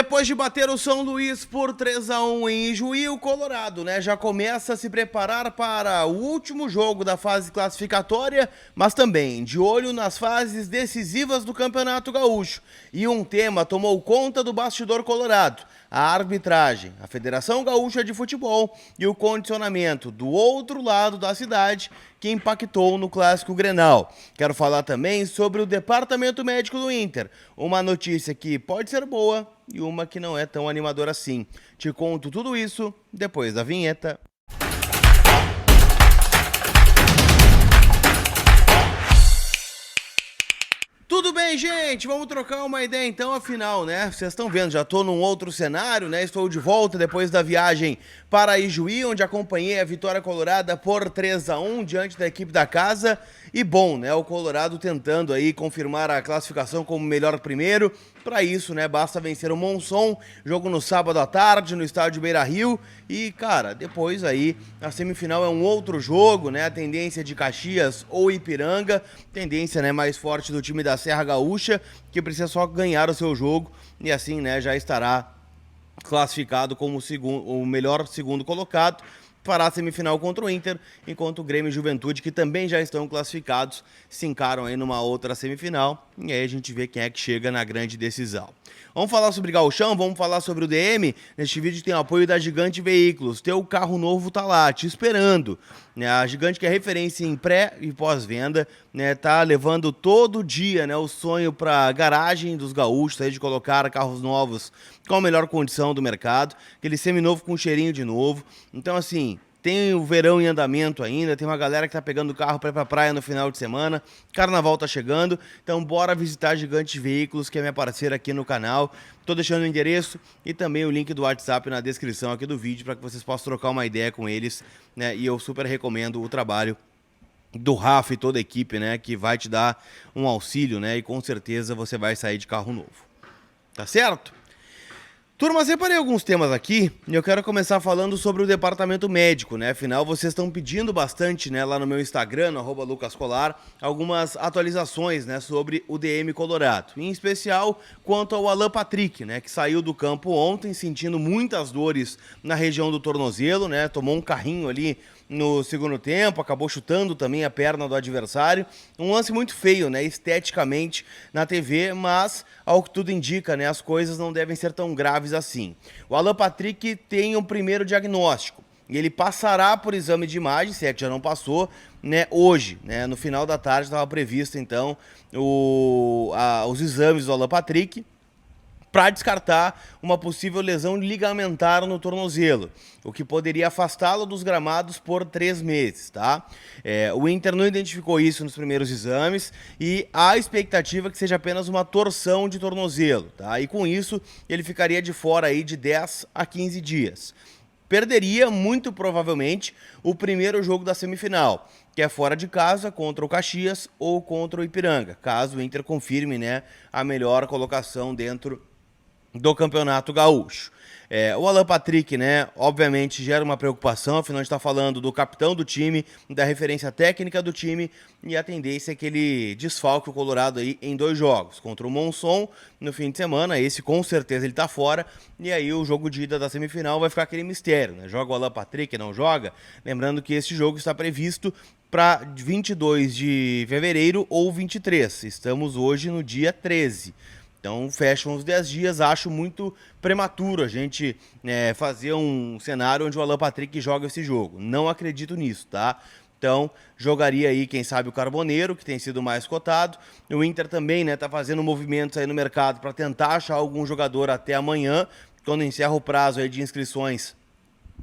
Depois de bater o São Luís por 3-1 em Ijuí, o Colorado, já começa a se preparar para o último jogo da fase classificatória, mas também de olho nas fases decisivas do Campeonato Gaúcho. E um tema tomou conta do bastidor colorado: a arbitragem, a Federação Gaúcha de Futebol e o condicionamento do outro lado da cidade que impactou no Clássico Grenal. Quero falar também sobre o Departamento Médico do Inter, uma notícia que pode ser boa e uma que não é tão animadora assim. Te conto tudo isso depois da vinheta. Tudo bem, gente? Vamos trocar uma ideia então, afinal, Vocês estão vendo, já tô num outro cenário, Estou de volta depois da viagem para Ijuí, onde acompanhei a vitória colorada por 3-1 diante da equipe da casa. E bom, o Colorado tentando aí confirmar a classificação como melhor primeiro. Para isso, basta vencer o Monson, jogo no sábado à tarde no estádio Beira-Rio. E, cara, depois aí a semifinal é um outro jogo, A tendência de Caxias ou Ipiranga, tendência, mais forte do time da Serra Gaúcha, que precisa só ganhar o seu jogo e assim, já estará classificado como o melhor segundo colocado. Fará a semifinal contra o Inter, enquanto o Grêmio e Juventude, que também já estão classificados, se encaram aí numa outra semifinal, e aí a gente vê quem é que chega na grande decisão. Vamos falar sobre Gauchão, vamos falar sobre o DM. Neste vídeo tem o apoio da Gigante Veículos. Teu carro novo tá lá, te esperando. A Gigante, que é referência em pré e pós-venda, tá levando todo dia, o sonho para garagem dos gaúchos, aí de colocar carros novos com a melhor condição do mercado, aquele seminovo com cheirinho de novo. Então, assim, tem o verão em andamento ainda, tem uma galera que tá pegando o carro para ir pra praia no final de semana, carnaval tá chegando, então bora visitar a Gigante Veículos, que é minha parceira aqui no canal. Tô deixando o endereço e também o link do WhatsApp na descrição aqui do vídeo para que vocês possam trocar uma ideia com eles, e eu super recomendo o trabalho do Rafa e toda a equipe, que vai te dar um auxílio, e com certeza você vai sair de carro novo. Tá certo? Turma, separei alguns temas aqui e eu quero começar falando sobre o departamento médico, Afinal, vocês estão pedindo bastante, lá no meu Instagram, no @lucascolar, algumas atualizações, sobre o DM Colorado. Em especial, quanto ao Alan Patrick, que saiu do campo ontem sentindo muitas dores na região do tornozelo, Tomou um carrinho ali no segundo tempo, acabou chutando também a perna do adversário. Um lance muito feio, esteticamente na TV, mas ao que tudo indica, as coisas não devem ser tão graves assim. O Alan Patrick tem um primeiro diagnóstico e ele passará por exame de imagem, se é que já não passou, hoje, no final da tarde estava previsto então os exames do Alan Patrick para descartar uma possível lesão ligamentar no tornozelo, o que poderia afastá-lo dos gramados por 3 meses, tá? O Inter não identificou isso nos primeiros exames e há expectativa que seja apenas uma torção de tornozelo, tá? E com isso ele ficaria de fora aí de 10 a 15 dias. Perderia, muito provavelmente, o primeiro jogo da semifinal, que é fora de casa contra o Caxias ou contra o Ipiranga, caso o Inter confirme, a melhor colocação dentro do Campeonato Gaúcho. O Alan Patrick, obviamente gera uma preocupação, afinal a gente está falando do capitão do time, da referência técnica do time, e a tendência é que ele desfalque o Colorado aí em 2 jogos, contra o Monson no fim de semana, esse com certeza ele está fora, e aí o jogo de ida da semifinal vai ficar aquele mistério, Joga o Alan Patrick, não joga? Lembrando que esse jogo está previsto para 22 de fevereiro ou 23, estamos hoje no dia 13. Então fecham uns 10 dias, acho muito prematuro a gente fazer um cenário onde o Alan Patrick joga esse jogo. Não acredito nisso, tá? Então jogaria aí, quem sabe, o Carboneiro, que tem sido mais cotado. O Inter também, tá fazendo movimentos aí no mercado para tentar achar algum jogador até amanhã, quando encerra o prazo aí de inscrições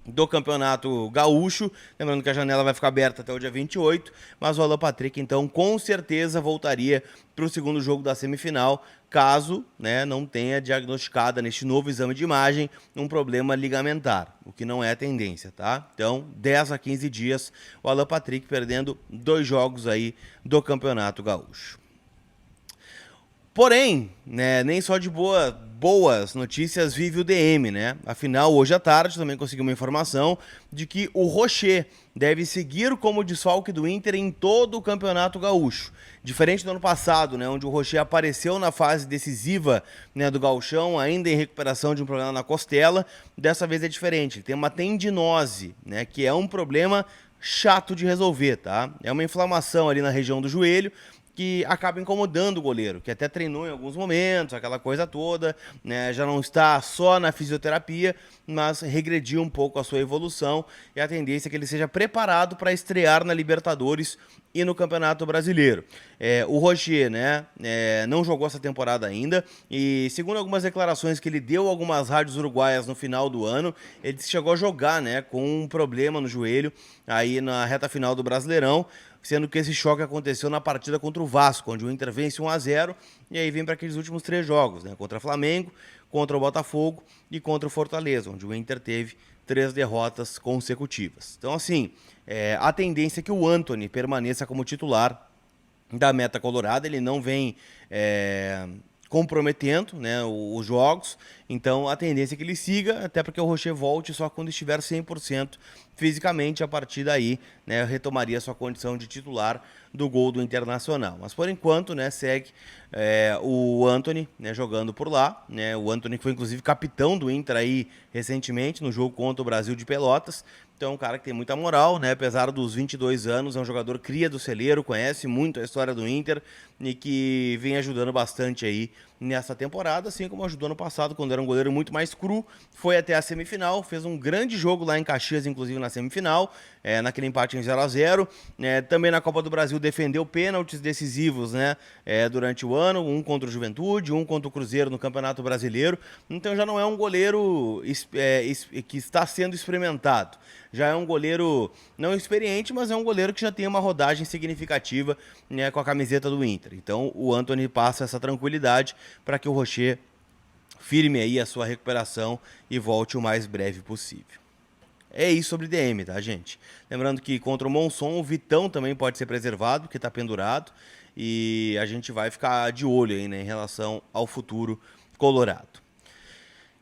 do Campeonato Gaúcho, lembrando que a janela vai ficar aberta até o dia 28, mas o Alan Patrick, então, com certeza voltaria para o segundo jogo da semifinal, caso não tenha diagnosticada neste novo exame de imagem um problema ligamentar, o que não é a tendência, tá? Então, 10 a 15 dias, o Alan Patrick perdendo 2 jogos aí do Campeonato Gaúcho. Porém, né, nem só de boas notícias vive o DM, né? Afinal, hoje à tarde também consegui uma informação de que o Rocher deve seguir como desfalque do Inter em todo o Campeonato Gaúcho. Diferente do ano passado, né, onde o Rocher apareceu na fase decisiva, né, do Gauchão, ainda em recuperação de um problema na costela, dessa vez é diferente. Ele tem uma tendinose, né, que é um problema chato de resolver, tá? É uma inflamação ali na região do joelho, que acaba incomodando o goleiro, que até treinou em alguns momentos, aquela coisa toda, né? Já não está só na fisioterapia, mas regrediu um pouco a sua evolução e a tendência é que ele seja preparado para estrear na Libertadores e no Campeonato Brasileiro. O Rocher, né, não jogou essa temporada ainda e, segundo algumas declarações que ele deu a algumas rádios uruguaias no final do ano, ele chegou a jogar, né, com um problema no joelho aí na reta final do Brasileirão, sendo que esse choque aconteceu na partida contra o Vasco, onde o Inter vence 1-0, e aí vem para aqueles últimos 3 jogos, né? Contra o Flamengo, contra o Botafogo e contra o Fortaleza, onde o Inter teve 3 derrotas consecutivas. Então, assim, a tendência é que o Antony permaneça como titular da meta colorada, ele não vem comprometendo, né, os jogos, então a tendência é que ele siga, até porque o Rocher volte só quando estiver 100% fisicamente, a partir daí, né, retomaria sua condição de titular do gol do Internacional. Mas por enquanto, né, segue o Antony, né, jogando por lá, né, o Antony que foi inclusive capitão do Inter aí recentemente no jogo contra o Brasil de Pelotas. Então é um cara que tem muita moral, né? Apesar dos 22 anos, é um jogador cria do celeiro, conhece muito a história do Inter e que vem ajudando bastante aí nessa temporada, assim como ajudou no passado, quando era um goleiro muito mais cru, foi até a semifinal, fez um grande jogo lá em Caxias, inclusive na semifinal, naquele empate em 0-0, também na Copa do Brasil defendeu pênaltis decisivos, né, durante o ano, um contra o Juventude, um contra o Cruzeiro no Campeonato Brasileiro, então já não é um goleiro que está sendo experimentado. Já é um goleiro não experiente, mas é um goleiro que já tem uma rodagem significativa, né, com a camiseta do Inter. Então o Antony passa essa tranquilidade para que o Rocher firme aí a sua recuperação e volte o mais breve possível. É isso sobre DM, tá, gente? Lembrando que contra o Monson, o Vitão também pode ser preservado, que está pendurado, e a gente vai ficar de olho aí, né, em relação ao futuro colorado.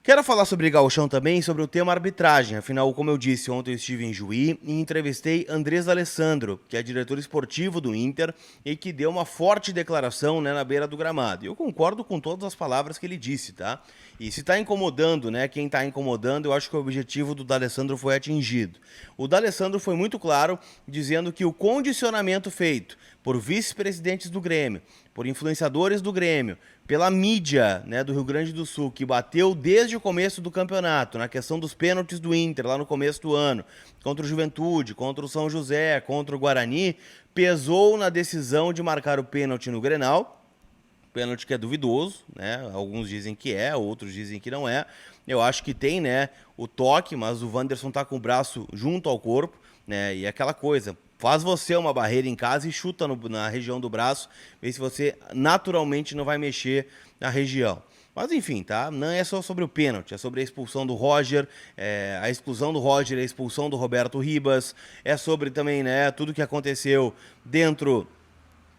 Quero falar sobre Gauchão também, sobre o tema arbitragem. Afinal, como eu disse, ontem eu estive em Juí e entrevistei Andrés D'Alessandro, que é diretor esportivo do Inter e que deu uma forte declaração, né, na beira do gramado. E eu concordo com todas as palavras que ele disse, tá? E se está incomodando, né, quem está incomodando, eu acho que o objetivo do D'Alessandro foi atingido. O D'Alessandro foi muito claro, dizendo que o condicionamento feito por vice-presidentes do Grêmio, por influenciadores do Grêmio, pela mídia, né, do Rio Grande do Sul, que bateu desde o começo do campeonato, na questão dos pênaltis do Inter, lá no começo do ano, contra o Juventude, contra o São José, contra o Guarani, pesou na decisão de marcar o pênalti no Grenal, pênalti que é duvidoso, né, alguns dizem que é, outros dizem que não é, eu acho que tem, né, o toque, mas o Wanderson tá com o braço junto ao corpo, né, e aquela coisa, faz você uma barreira em casa e chuta na região do braço, vê se você naturalmente não vai mexer na região. Mas enfim, tá? Não é só sobre o pênalti, é sobre a expulsão do Roger, a exclusão do Roger, a expulsão do Roberto Ribas, é sobre também, né, tudo que aconteceu dentro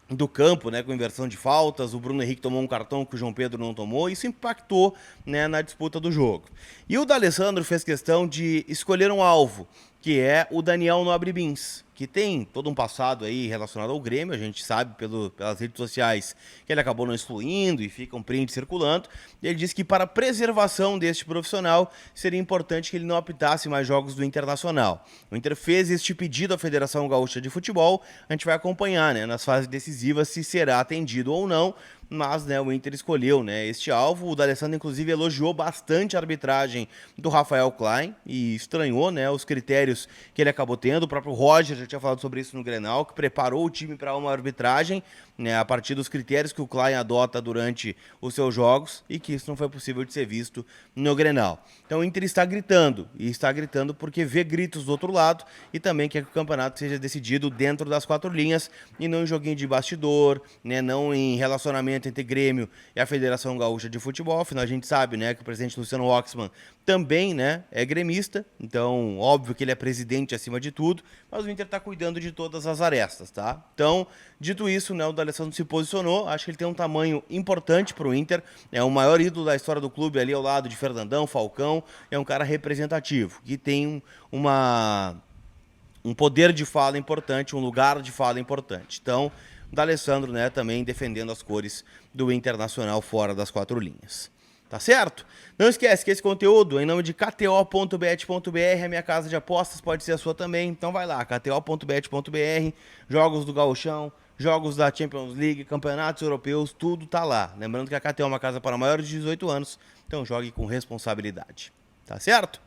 do campo, né, com inversão de faltas, o Bruno Henrique tomou um cartão que o João Pedro não tomou, isso impactou, né, na disputa do jogo. E o D'Alessandro fez questão de escolher um alvo, que é o Daniel Nobre Bins, que tem todo um passado aí relacionado ao Grêmio, a gente sabe pelas redes sociais que ele acabou não excluindo e fica um print circulando, e ele disse que para a preservação deste profissional seria importante que ele não apitasse mais jogos do Internacional. O Inter fez este pedido à Federação Gaúcha de Futebol, a gente vai acompanhar, né, nas fases decisivas se será atendido ou não, mas, né, o Inter escolheu, né, este alvo. O D'Alessandro inclusive elogiou bastante a arbitragem do Rafael Klein e estranhou, né, os critérios que ele acabou tendo. O próprio Roger já tinha falado sobre isso no Grenal, que preparou o time para uma arbitragem, né, a partir dos critérios que o Klein adota durante os seus jogos e que isso não foi possível de ser visto no Grenal. Então o Inter está gritando, e está gritando porque vê gritos do outro lado e também quer que o campeonato seja decidido dentro das 4 linhas e não em joguinho de bastidor, né, não em relacionamento alinhamento entre Grêmio e a Federação Gaúcha de Futebol. Afinal, a gente sabe, né, que o presidente Luciano Oxman também, né, é gremista, então óbvio que ele é presidente acima de tudo, mas o Inter está cuidando de todas as arestas, tá? Então, dito isso, né, o D'Alessandro se posicionou, acho que ele tem um tamanho importante para o Inter, é o maior ídolo da história do clube ali ao lado de Fernandão, Falcão, é um cara representativo, que tem um poder de fala importante, um lugar de fala importante. Então, o D'Alessandro, né, também defendendo as cores do Internacional fora das 4 linhas. Tá certo? Não esquece que esse conteúdo, em nome de kto.bet.br, a minha casa de apostas, pode ser a sua também. Então vai lá, kto.bet.br, jogos do Gauchão, jogos da Champions League, campeonatos europeus, tudo tá lá. Lembrando que a KTO é uma casa para maiores de 18 anos, então jogue com responsabilidade. Tá certo?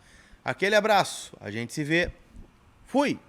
Aquele abraço, a gente se vê. Fui!